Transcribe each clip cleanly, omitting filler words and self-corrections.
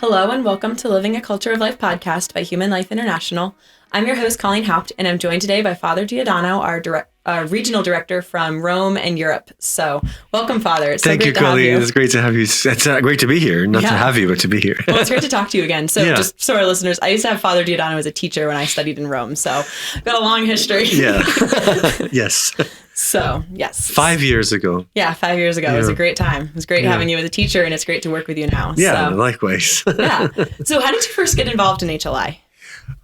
Hello and welcome to Living a Culture of Life podcast by Human Life International. I'm your host, Colleen Haupt, and I'm joined today by Father Giordano, our regional director from Rome and Europe. So welcome, Father. It's Thank so you, great to have Colleen. you. It's great to have you. It's great to be here. Not to have you, but to be here. Well, it's great to talk to you again. So just so our listeners, I used to have Father Giordano as a teacher when I studied in Rome. So I've got a long history. Yeah. Yes. So, yes. 5 years ago. Yeah, 5 years ago. It was a great time. It was great having you as a teacher, and it's great to work with you now. Yeah, likewise. Yeah. So how did you first get involved in HLI?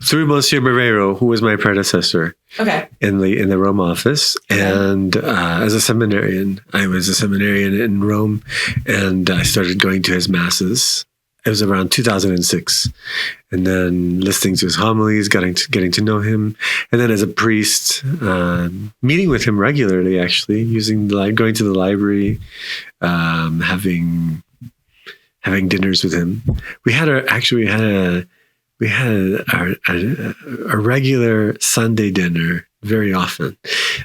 Through Monsieur Barrero, who was my predecessor in the Rome office. Okay. And as a seminarian, I was a seminarian in Rome, and I started going to his masses. It was around 2006. And then listening to his homilies, getting to know him. And then as a priest, meeting with him regularly, actually, going to the library, having dinners with him. We had a regular Sunday dinner very often.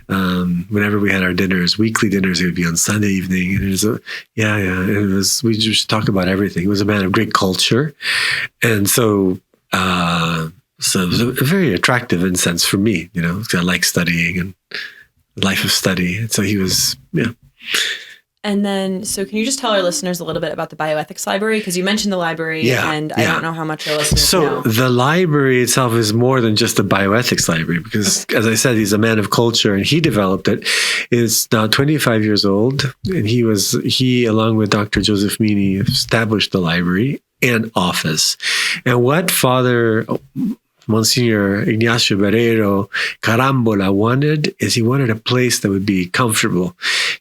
Whenever we had our dinners, weekly dinners, it would be on Sunday evening. And we just talk about everything. He was a man of great culture. And so it was very attractive in a sense for me, because I like studying and life of study. And so he was, And then, so can you just tell our listeners a little bit about the bioethics library? Because you mentioned the library, and I don't know how much our listeners know. So the library itself is more than just a bioethics library, because as I said, he's a man of culture and he developed it. It's now 25 years old, and he along with Dr. Joseph Mini established the library and office. And what Father Monsignor Ignacio Barrero Carambola wanted is he wanted a place that would be comfortable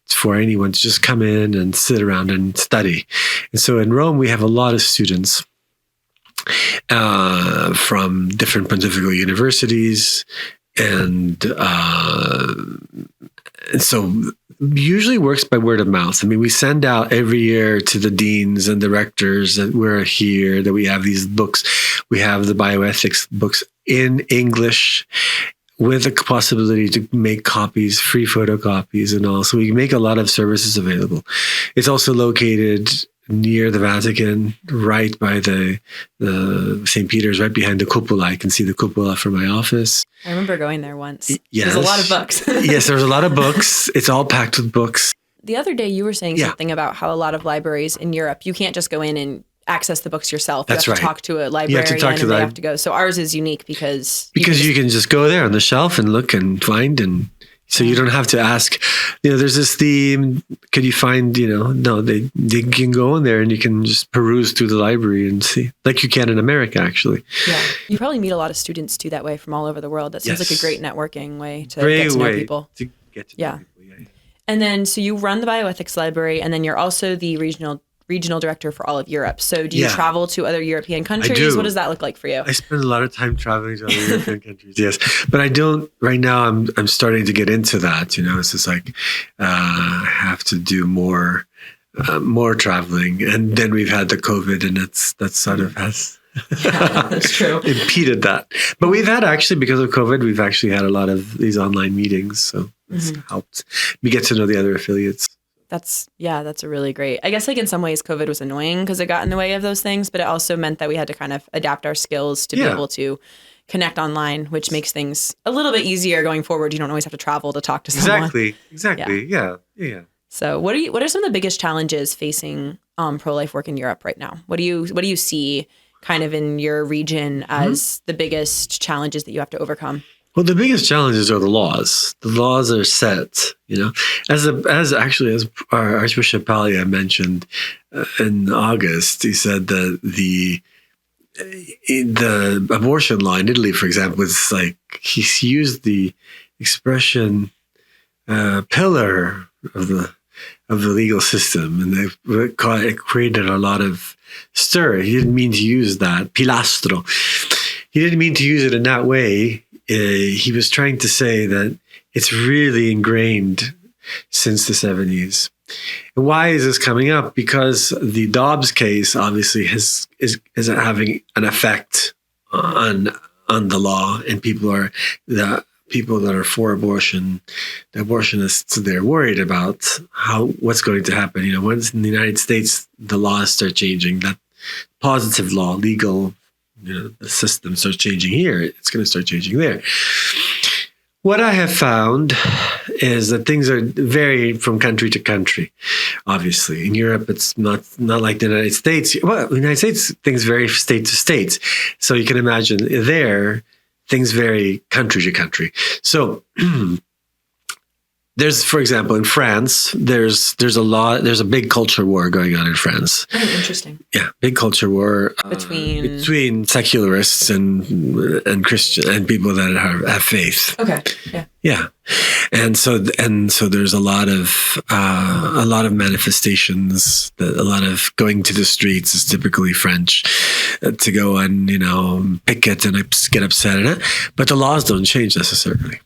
for anyone to just come in and sit around and study. And so in Rome, we have a lot of students from different pontifical universities. And so usually works by word of mouth. I mean, we send out every year to the deans and the rectors that we're here, that we have these books. We have the bioethics books in English with the possibility to make copies, free photocopies and all. So we make a lot of services available. It's also located near the Vatican, right by the St. Peter's, right behind the cupola. I can see the cupola from my office. I remember going there once. Yes. There's a lot of books. Yes, there's a lot of books. It's all packed with books. The other day you were saying something about how a lot of libraries in Europe, you can't just go in and access the books yourself. That's you have to talk to a librarian and they have to go. So ours is unique because you can just go there on the shelf and look and find, and so you don't have to ask, there's this theme, could you find, no, they can go in there and you can just peruse through the library and see, like you can in America, actually. Yeah. You probably meet a lot of students too that way from all over the world. That seems like a great networking way to get to know people. To get to know people, yeah. And then, so you run the bioethics library, and then you're also the regional director for all of Europe. So do you travel to other European countries? I do. What does that look like for you? I spend a lot of time traveling to other European countries, yes. But I don't, right now I'm starting to get into that, it's just like, I have to do more traveling. And then we've had the COVID, and that sort of has that's true. impeded that. But we've had actually, because of COVID, we've actually had a lot of these online meetings. So it's helped me get to know the other affiliates. That's a really great, I guess, like in some ways COVID was annoying because it got in the way of those things, but it also meant that we had to kind of adapt our skills to be able to connect online, which makes things a little bit easier going forward. You don't always have to travel to talk to someone. Exactly. Yeah. So what are some of the biggest challenges facing pro-life work in Europe right now? What do you see kind of in your region as the biggest challenges that you have to overcome? Well, the biggest challenges are the laws. The laws are set, As our Archbishop Paglia mentioned in August, he said that the abortion law in Italy, for example, was like he's used the expression pillar of the legal system, and it created a lot of stir. He didn't mean to use that pilastro. He didn't mean to use it in that way. He was trying to say that it's really ingrained since the 70s. And why is this coming up? Because the Dobbs case obviously is having an effect on the law, and the people that are for abortion, the abortionists, they're worried about what's going to happen. Once in the United States the laws start changing, positive law, legal, the system starts changing here, it's going to start changing there. What I have found is that things are vary from country to country. Obviously, in Europe, it's not like the United States. Well, in the United States, things vary state to state. So you can imagine there, things vary country to country. So there's, for example, in France, there's a big culture war going on in France. Oh, interesting. Yeah, big culture war between secularists and Christian and people that have faith. Okay. Yeah. Yeah, and so there's a lot of manifestations. A lot of going to the streets is typically French, to go and picket and get upset at it. But the laws don't change necessarily.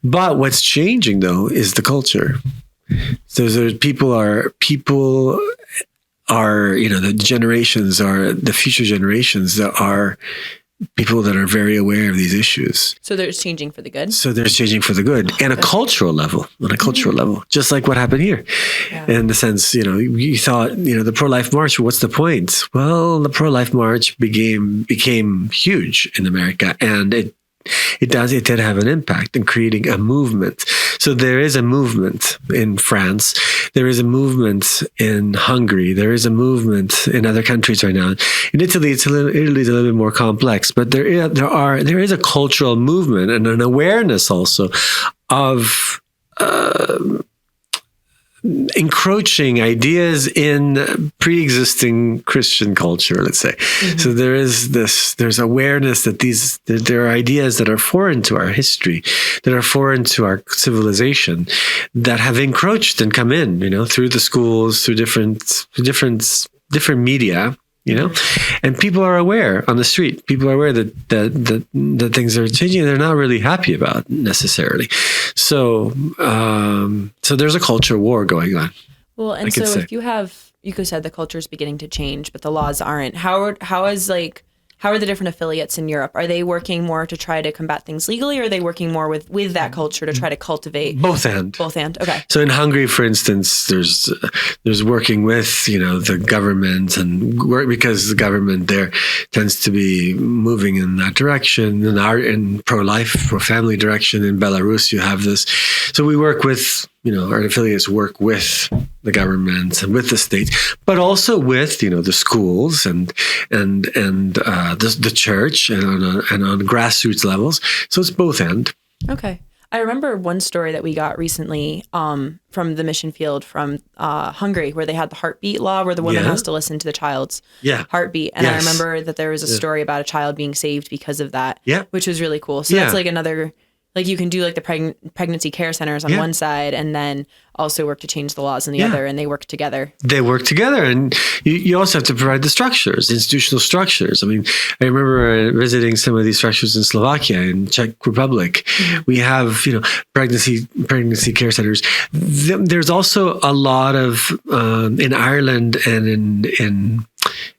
But what's changing though is the culture. So people are the generations are the future generations that are people that are very aware of these issues. So they're changing for the good. So they're changing for the good on a cultural level, just like what happened here. Yeah. In the sense, you thought, the pro-life march, what's the point? Well, the pro-life march became huge in America, and it did have an impact in creating a movement. So there is a movement in France. There is a movement in Hungary. There is a movement in other countries right now. In Italy, Italy's a little bit more complex, but there is a cultural movement and an awareness also of encroaching ideas in pre-existing Christian culture, let's say. Mm-hmm. So there's awareness that there are ideas that are foreign to our history, that are foreign to our civilization, that have encroached and come in, through the schools, through different media, and people are aware on the street. People are aware that things are changing and they're not really happy about necessarily. So there's a culture war going on. Well, and so if you could said the culture is beginning to change, but the laws aren't. How are the different affiliates in Europe? Are they working more to try to combat things legally, or are they working more with that culture to try to cultivate both and? Okay. So in Hungary, for instance, there's working with the government and work, because the government there tends to be moving in that direction. In pro-life, pro-family direction. In Belarus, you have this. So we work with our affiliates work with the government and with the state, but also with the schools and the church and on grassroots levels. So it's both end. Okay. I remember one story that we got recently from the mission field from Hungary, where they had the heartbeat law, where the woman has to listen to the child's heartbeat. And I remember that there was a story about a child being saved because of that, which was really cool. So that's like another. Like you can do like the pregnancy care centers on one side, and then also work to change the laws on the other, and they work together. They work together, and you also have to provide the structures, institutional structures. I mean, I remember visiting some of these structures in Slovakia and Czech Republic. Mm-hmm. We have pregnancy care centers. There's also a lot of in Ireland and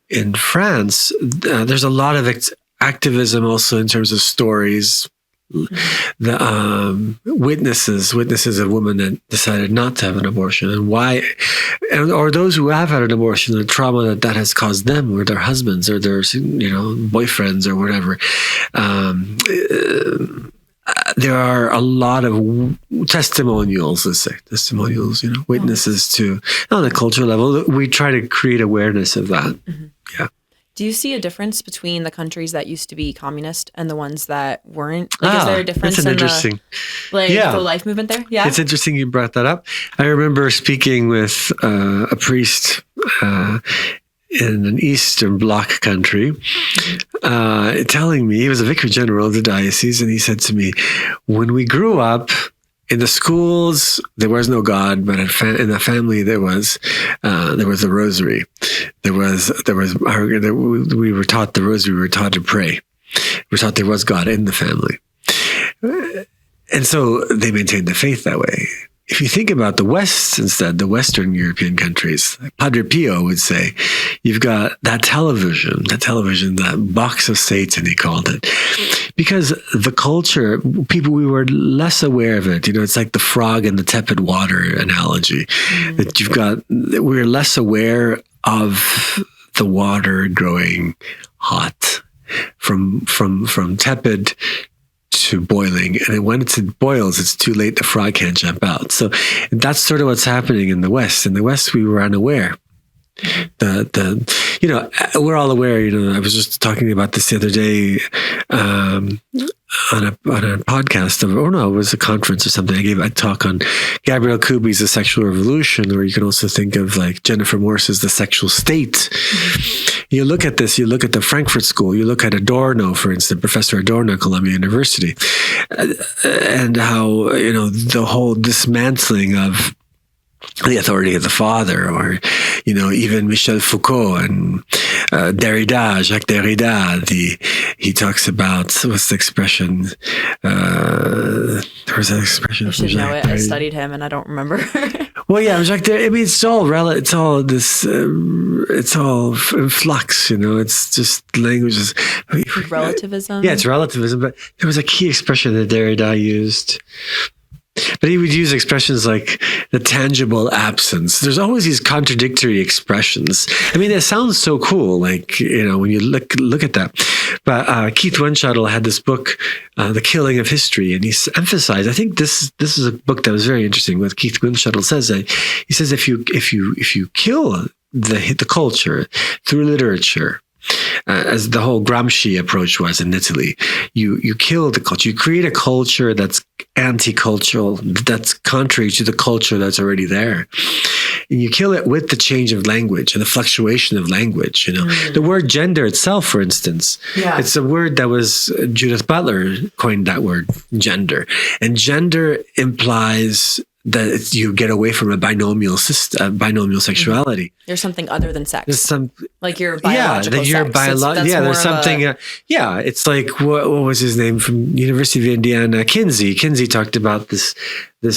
in France. There's a lot of activism also in terms of stories. The witnesses of women that decided not to have an abortion, and why, or those who have had an abortion, the trauma that has caused them or their husbands or their boyfriends or whatever. There are a lot of testimonials, let's say, witnesses to on the cultural level. We try to create awareness of that. Mm-hmm. Yeah. Do you see a difference between the countries that used to be communist and the ones that weren't? Is there a difference in the life movement there? Yeah. It's interesting you brought that up. I remember speaking with a priest in an Eastern Bloc country, telling me, he was a vicar general of the diocese, and he said to me, when we grew up, in the schools, there was no God, but in the family there was the rosary. We were taught the rosary. We were taught to pray. We were taught there was God in the family, and so they maintained the faith that way. If you think about the West instead, the Western European countries, like Padre Pio would say, you've got that television, that box of Satan, he called it. Because the culture, we were less aware of it. It's like the frog in the tepid water analogy. Mm-hmm. That we're less aware of the water growing hot from tepid to boiling. And when it boils, it's too late. The frog can't jump out. So that's sort of what's happening in the West. In the West, we were unaware. We're all aware, I was just talking about this the other day, on a podcast it was a conference or something. I gave a talk on Gabrielle Kubi's The Sexual Revolution, or you can also think of like Jennifer Morse's The Sexual State. You look at this, you look at the Frankfurt School, you look at Adorno, for instance, Professor Adorno at Columbia University, and how, the whole dismantling of the authority of the father, or, even Michel Foucault and Jacques Derrida, he talks about, what's the expression? There was that expression. I should know it. I studied him and I don't remember. Well, yeah, Jacques Derrida, it's all it's all this, it's all in flux, it's just languages. Relativism? Yeah, it's relativism, but there was a key expression that Derrida used. But he would use expressions like the tangible absence. There's always these contradictory expressions. I mean, it sounds so cool, like, when you look at that. But Keith Windschuttle had this book, The Killing of History, and he emphasized, I think this is a book that was very interesting. What Keith Windschuttle says, he says, if you kill the culture through literature, as the whole Gramsci approach was in Italy, you kill the culture. You create a culture that's anti-cultural, that's contrary to the culture that's already there. And you kill it with the change of language and the fluctuation of language. The word gender itself, for instance, it's a word that was Judith Butler coined that word, gender, and gender implies that you get away from a binomial system, binomial sexuality. There's something other than sex. There's like your biological sex. There's something. It's like what was his name from University of Indiana? Kinsey. Kinsey talked about this. That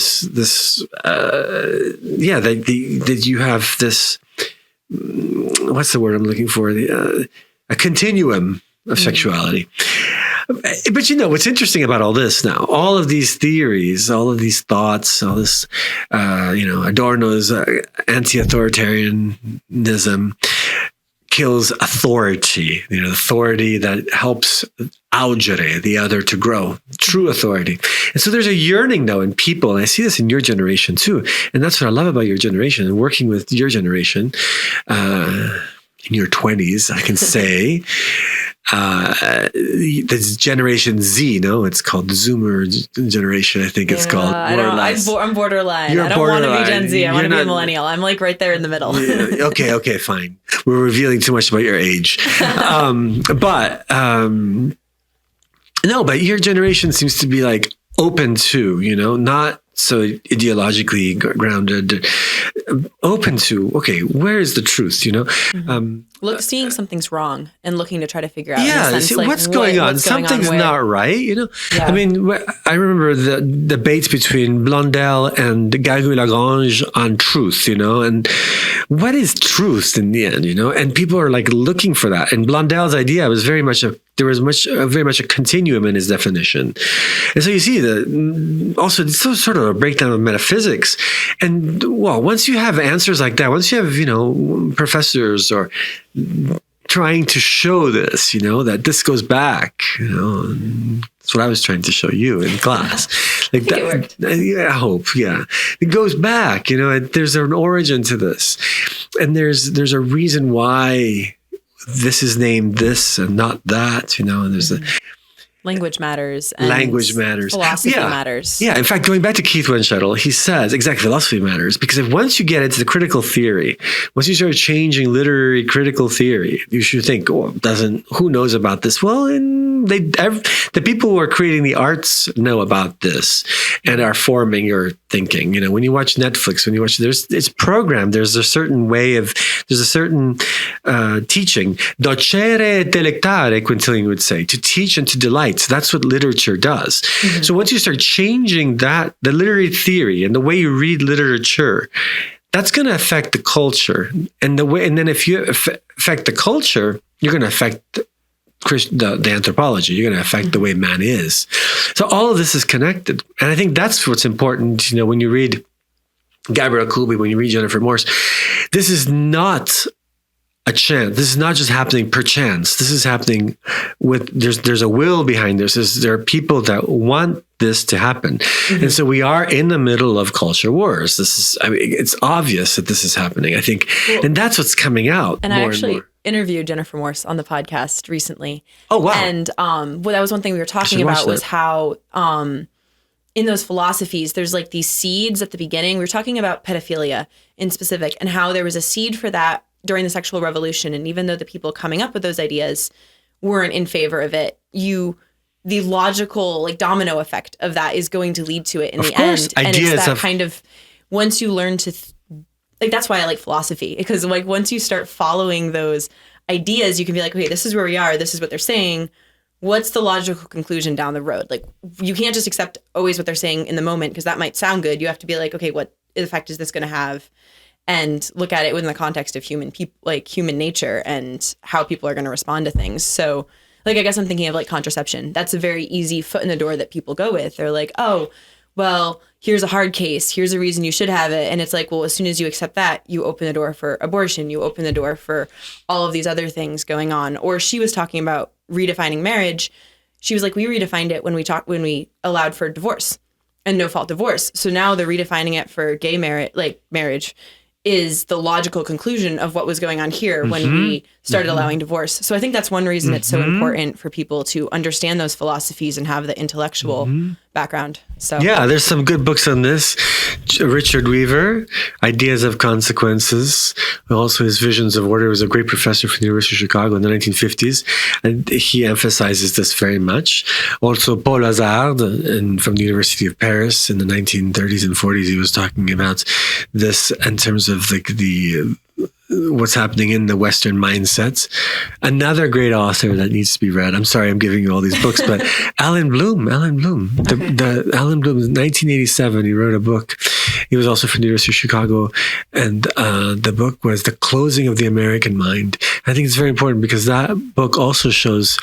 you have this. What's the word I'm looking for? A continuum of sexuality. But what's interesting about all this now, all of these theories, all of these thoughts, all this, Adorno's anti-authoritarianism kills authority, authority that helps augere, the other, to grow, true authority. And so there's a yearning now in people, and I see this in your generation too, and that's what I love about your generation and working with your generation, in your 20s, I can say, this Generation Z, it's called the Zoomer generation, I think it's called. I'm borderline. I don't want to be Gen Z. I want to be a millennial. I'm like right there in the middle. Okay, fine. We're revealing too much about your age. But your generation seems to be like open to, not so ideologically grounded, open to, okay, where is the truth, seeing something's wrong and looking to try to figure out. What's going on? Something's not right, Yeah. I mean, I remember the debates between Blondel and Garrigou-Lagrange on truth, and what is truth in the end, and people are like looking for that. And Blondel's idea was very much very much a continuum in his definition. And so you see also it's sort of a breakdown of metaphysics. And once you have answers like that, once you have, professors or trying to show this, that this goes back, that's what I was trying to show you in class. Like that, it worked. I hope. Yeah. It goes back, there's an origin to this. And there's a reason why this is named this and not that, and there's language matters. And language matters. Philosophy matters. Yeah. In fact, going back to Keith Windschuttle, he says exactly philosophy matters because once you get into the critical theory, once you start changing literary critical theory, you should think, who knows about this? Well, the people who are creating the arts know about this and are forming your thinking. When you watch Netflix, it's programmed. There's a certain teaching. Docere et delectare, Quintilian would say, to teach and to delight. So that's what literature does. Mm-hmm. So once you start changing the literary theory and the way you read literature, that's going to affect the culture. And then if you affect the culture, you're going to affect the anthropology. You're going to affect the way man is. So all of this is connected. And I think that's what's important, when you read Gabrielle Kubi, when you read Jennifer Morse, this is not a chance. This is not just happening per chance. This is happening with, there's a will behind this. There are people that want this to happen. Mm-hmm. And so we are in the middle of culture wars. It's obvious that this is happening, I think. Well, and that's what's coming out. And I actually interviewed Jennifer Morse on the podcast recently. Oh, wow. And well, that was one thing we were talking about was how in those philosophies, there's like these seeds at the beginning. We were talking about pedophilia in specific and how there was a seed for that during the sexual revolution. And even though the people coming up with those ideas weren't in favor of it, the logical like domino effect of that is going to lead to it in the end. And it's that kind of, once you learn to, like, that's why I like philosophy, because like once you start following those ideas, you can be like, okay, this is where we are. This is what they're saying. What's the logical conclusion down the road? Like, you can't just accept always what they're saying in the moment, because that might sound good. You have to be like, okay, what effect is this going to have? And look at it within the context of human nature and how people are going to respond to things. So, like, I guess I'm thinking of like contraception. That's a very easy foot in the door that people go with. They're like, oh, well, here's a hard case. Here's a reason you should have it. And it's like, well, as soon as you accept that, you open the door for abortion. You open the door for all of these other things going on. Or she was talking about redefining marriage. She was like, we redefined it when we allowed for divorce and no fault divorce. So now they're redefining it for gay marriage is the logical conclusion of what was going on here when we started allowing divorce. So I think that's one reason it's so important for people to understand those philosophies and have the intellectual background. So yeah, there's some good books on this. Richard Weaver, Ideas of Consequences, also his Visions of Order, was a great professor from the University of Chicago in the 1950s, and he emphasizes this very much. Also, Paul Hazard, from the University of Paris in the 1930s and 40s, he was talking about this in terms of like the what's happening in the Western mindsets. Another great author that needs to be read. I'm sorry, I'm giving you all these books, but Alan Bloom. Alan Bloom, in 1987, he wrote a book. He was also from the University of Chicago, and the book was The Closing of the American Mind. I think it's very important because that book also shows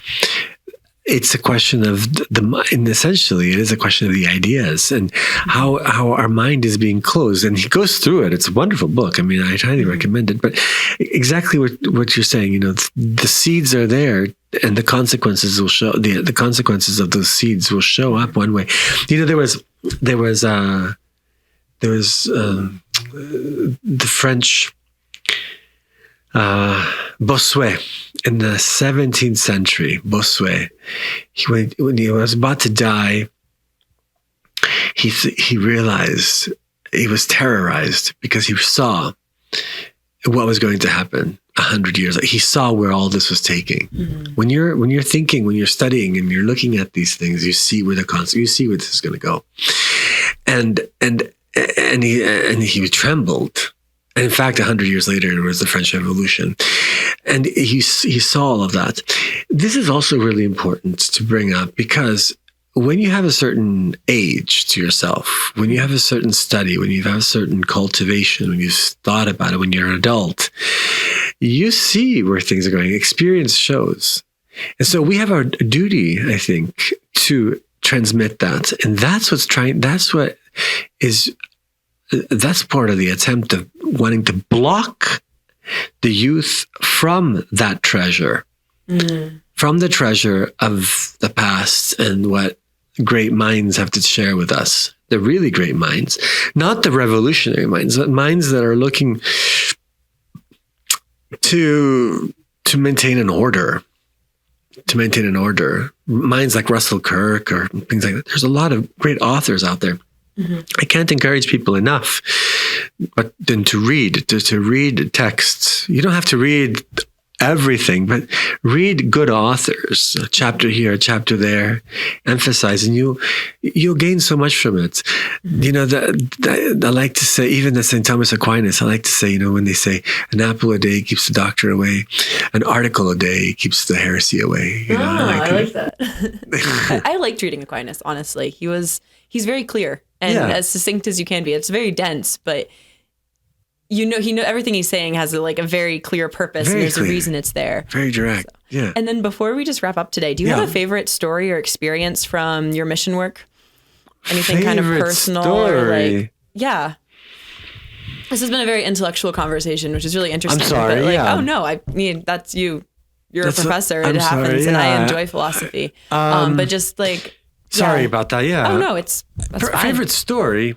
it's a question of the mind. Essentially, it is a question of the ideas and how our mind is being closed. And he goes through it. It's a wonderful book. I mean, I highly recommend it. But exactly what you're saying, the seeds are there, and the consequences will show. The consequences of those seeds will show up one way. There was the French Bossuet in the 17th century. Bossuet, when he was about to die, he realized he was terrorized because he saw what was going to happen 100 years. He saw where all this was taking. Mm-hmm. When you're thinking, when you're studying, and you're looking at these things, you see where you see where this is going to go, and he trembled. And in fact, 100 years later, it was the French Revolution. And he saw all of that. This is also really important to bring up because when you have a certain age to yourself, when you have a certain study, when you have a certain cultivation, when you've thought about it, when you're an adult, you see where things are going. Experience shows. And so we have our duty, I think, to transmit that. And that's part of the attempt of wanting to block the youth from that treasure, from the treasure of the past and what great minds have to share with us. The really great minds, not the revolutionary minds, but minds that are looking to maintain an order. Minds like Russell Kirk or things like that. There's a lot of great authors out there. Mm-hmm. I can't encourage people enough, but then to read texts. You don't have to read everything, but read good authors, a chapter here, a chapter there, emphasize, and you'll gain so much from it. I like to say, even at St. Thomas Aquinas, I like to say, when they say an apple a day keeps the doctor away, an article a day keeps the heresy away. I like that. I liked reading Aquinas, honestly. He's very clear and as succinct as you can be. It's very dense, but everything he's saying has a very clear purpose, and there's a reason it's there. Very direct. So. Yeah. And then before we just wrap up today, do you have a favorite story or experience from your mission work? Anything kind of personal story. This has been a very intellectual conversation, which is really interesting. I'm sorry. But oh no, I mean, that's you. You're a professor. It happens, and I enjoy philosophy. But just like, sorry about that. Yeah. Oh no, that's fine. Favorite story.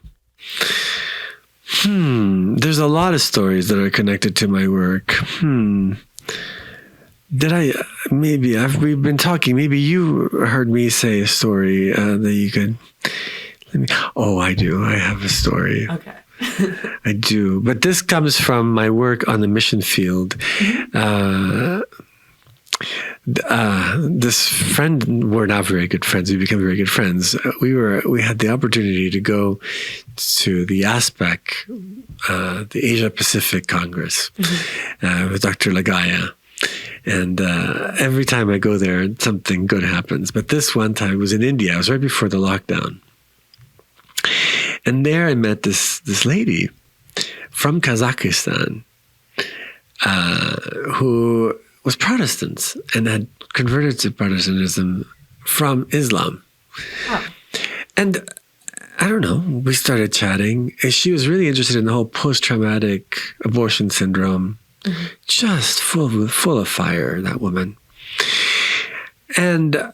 There's a lot of stories that are connected to my work. We've been talking, maybe you heard me say a story that you could, I do. I have a story. Okay. I do. But this comes from my work on the mission field. This friend, we're now very good friends. We become very good friends. We had the opportunity to go to the ASPEC, the Asia Pacific Congress, with Dr. Lagaya. And every time I go there, something good happens. But this one time it was in India. It was right before the lockdown. And there I met this lady from Kazakhstan who was Protestant and had converted to Protestantism from Islam. Wow. And I don't know, we started chatting, and she was really interested in the whole post-traumatic abortion syndrome. Just full of fire, that woman. And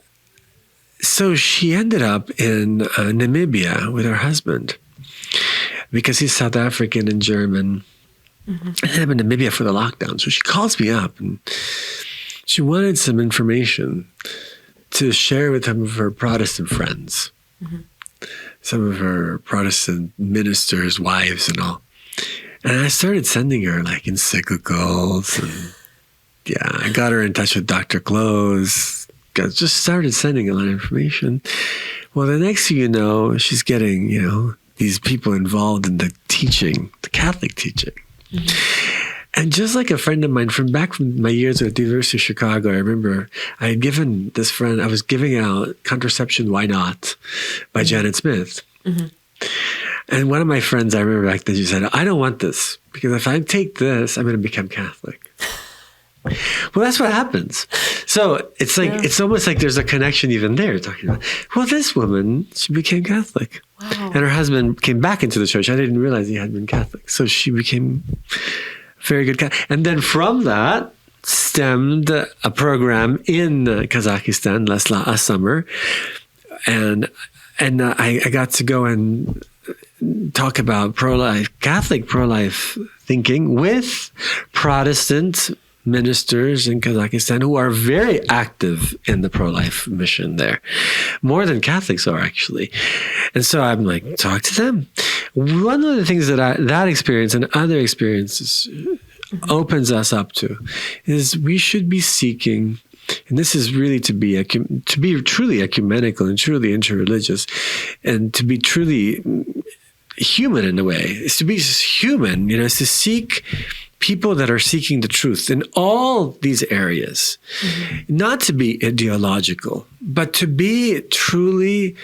so she ended up in Namibia with her husband because he's South African and German. And I'm in Namibia for the lockdown. So she calls me up and she wanted some information to share with some of her Protestant friends, some of her Protestant ministers' wives and all. And I started sending her like encyclicals, and I got her in touch with Dr. Close. Just started sending a lot of information. Well, the next thing you know, she's getting, these people involved in the teaching, the Catholic teaching. And just like a friend of mine from my years at the University of Chicago, I remember I had given this friend, I was giving out Contraception, Why Not by Janet Smith. And one of my friends, I remember back then, she said, I don't want this because if I take this, I'm going to become Catholic. Well, that's what happens. So it's like, it's almost like there's a connection even there talking about, well, this woman, she became Catholic. Wow. And her husband came back into the church. I didn't realize he had been Catholic. So she became very good Catholic. And then from that stemmed a program in Kazakhstan last summer. And I got to go and talk about Catholic pro-life thinking with Protestant ministers in Kazakhstan who are very active in the pro-life mission there, more than Catholics are actually. And so I'm like, talk to them. One of the things that experience and other experiences opens us up to is we should be seeking. And this is really to be truly ecumenical and truly interreligious, and to be truly human in a way. It's to be human, it's to seek people that are seeking the truth in all these areas. Not to be ideological, but to be truly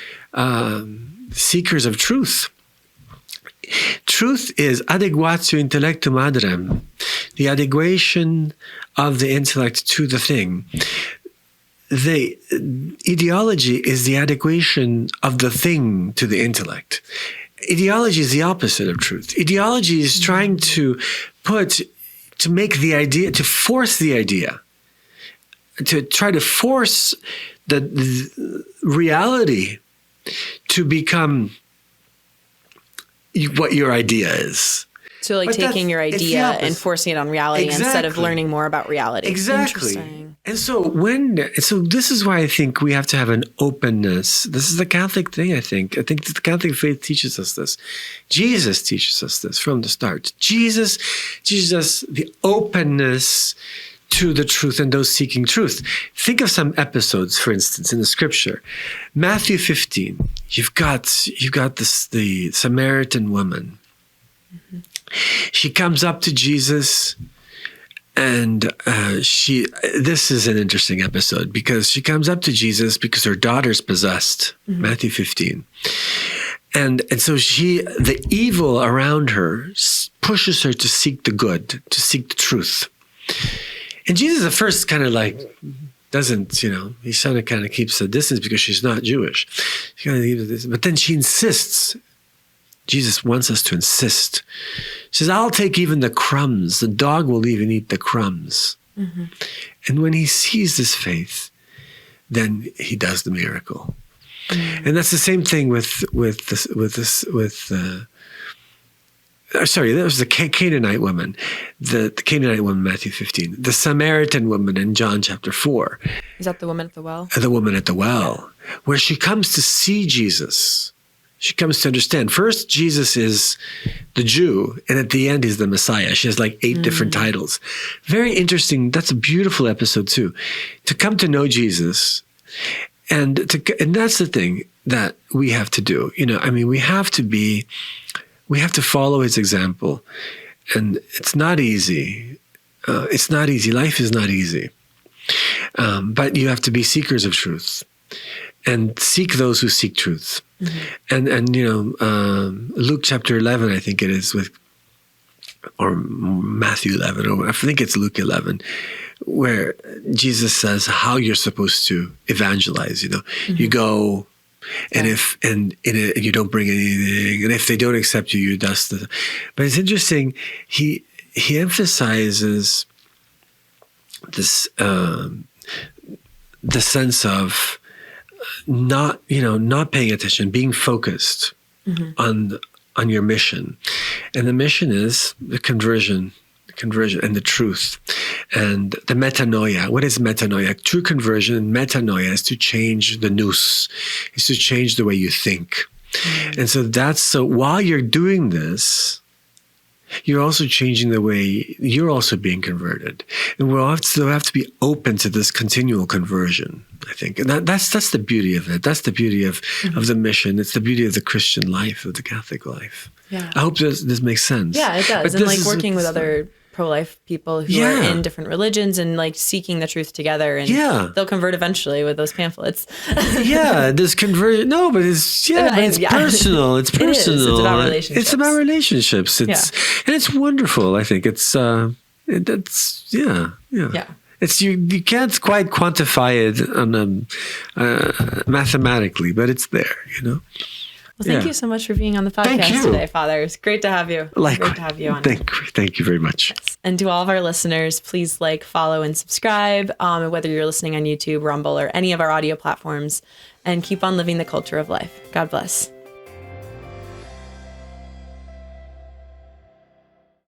seekers of truth. Truth is adequatio intellectum ad rem, the adequation of the intellect to the thing. The ideology is the adequation of the thing to the intellect. Ideology is the opposite of truth. Ideology is trying to make the idea, to force the idea, to try to force the reality to become what your idea is. So like taking your idea and forcing it on reality instead of learning more about reality. Exactly. And so this is why I think we have to have an openness. This is the Catholic thing, I think. I think the Catholic faith teaches us this. Jesus teaches us this from the start. Jesus teaches us the openness to the truth and those seeking truth. Think of some episodes, for instance, in the scripture. Matthew 15, you've got the Samaritan woman. She comes up to Jesus, and this is an interesting episode because she comes up to Jesus because her daughter's possessed, Matthew 15. And so the evil around her pushes her to seek the good, to seek the truth. And Jesus at first kind of like doesn't, he kind of keeps a distance because she's not Jewish. She kind of leaves a distance. But then she insists. Jesus wants us to insist She says, I'll take even the crumbs. The dog will even eat the crumbs. And when he sees this faith, then he does the miracle. And that's the same thing there was the Canaanite woman, the Canaanite woman, Matthew 15, the Samaritan woman in John chapter 4. Is that the woman at the well? The woman at the well, where she comes to see Jesus. She comes to understand. First, Jesus is the Jew, and at the end, he's the Messiah. She has like 8 different titles. Very interesting. That's a beautiful episode too. To come to know Jesus, and that's the thing that we have to do. We have to follow his example, and it's not easy. It's not easy. Life is not easy. But you have to be seekers of truth, and seek those who seek truth. And Luke chapter 11, I think it is, or Matthew 11, or I think it's Luke 11, where Jesus says how you're supposed to evangelize. You go, and you don't bring anything, and if they don't accept you, you dust it. But it's interesting. He emphasizes this the sense of not paying attention, being focused on your mission. And the mission is the conversion and the truth and the metanoia. What is metanoia? True conversion, metanoia, is to change the nous, is to change the way you think. And so while you're doing this, you're also changing the way you're also being converted. And we'll also have to be open to this continual conversion, I think. And that's the beauty of it. That's the beauty of the mission. It's the beauty of the Christian life, of the Catholic life. Yeah. I hope this makes sense. Yeah, it does. But and working with other pro-life people who are in different religions and seeking the truth together, and they'll convert eventually with those pamphlets. This conversion. No, but it's personal. It's personal. It's about relationships. It's about relationships. And it's wonderful. I think it's It's you can't quite quantify it on mathematically, but it's there. Well, thank you so much for being on the podcast today, Father. It's great to have you. Likewise. Great to have you on. Thank you very much. Yes. And to all of our listeners, please follow, and subscribe, whether you're listening on YouTube, Rumble, or any of our audio platforms, and keep on living the culture of life. God bless.